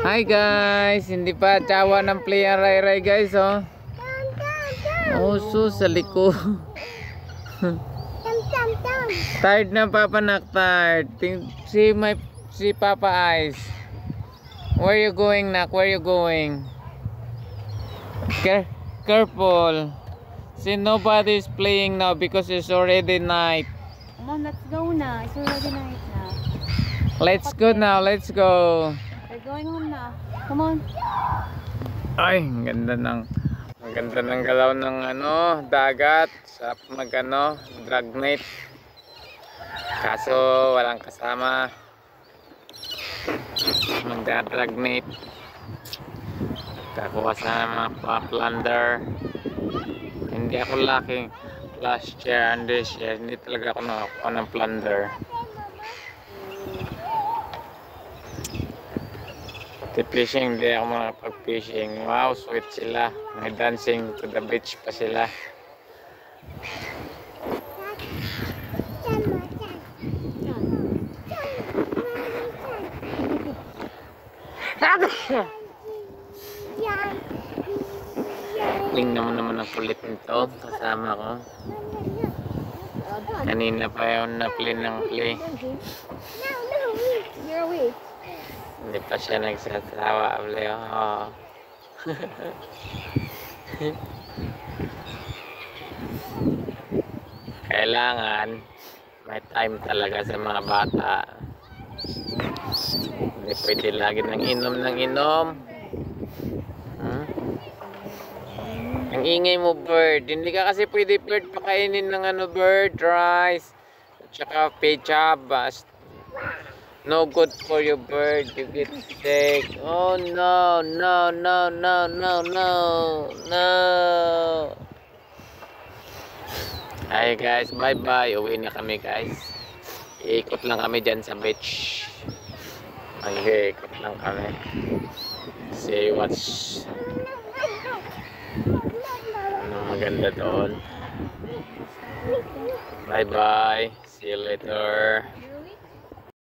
Hi guys, hindi pa tawa ng play ang Ray guys, oh. Oso sa liko. Tired na Papa Nak, tired. See Papa Eyes. Where you going, Nak? Where you going? Careful. See, nobody is playing now because it's already night. Come on, let's go na. It's already night now. Let's go now, let's go. We're going home na. Come on. Ay, ang ganda ng galaw ng dagat sa dragnet. Kaso walang kasama. Magda-dragnet. Kakuha sa mga plunder. Hindi ako lucky last year and this year. Hindi talaga ako nakakuha ng plunder. Fishing, hindi ako makapag-fishing. Wow, sweet sila. May dancing to the beach pa sila. Tingnan mo naman ang kulit nito. Kasama ko. Kanina pa yun na play ng play. You're awake. Hindi pa siya nagsasawa. Oh. Kailangan may time talaga sa mga bata. Hindi pwede lagi ng inom. Ang ingay mo, bird. Hindi ka kasi pwede bird pakainin ng bird rice at saka pechabas. No good for your bird, you get sick. Oh no. Hi guys, bye bye. Uwi na kami guys. Iikot lang kami dyan sa beach. Mag-iikot lang kami. See what's maganda doon. Bye bye. See you later.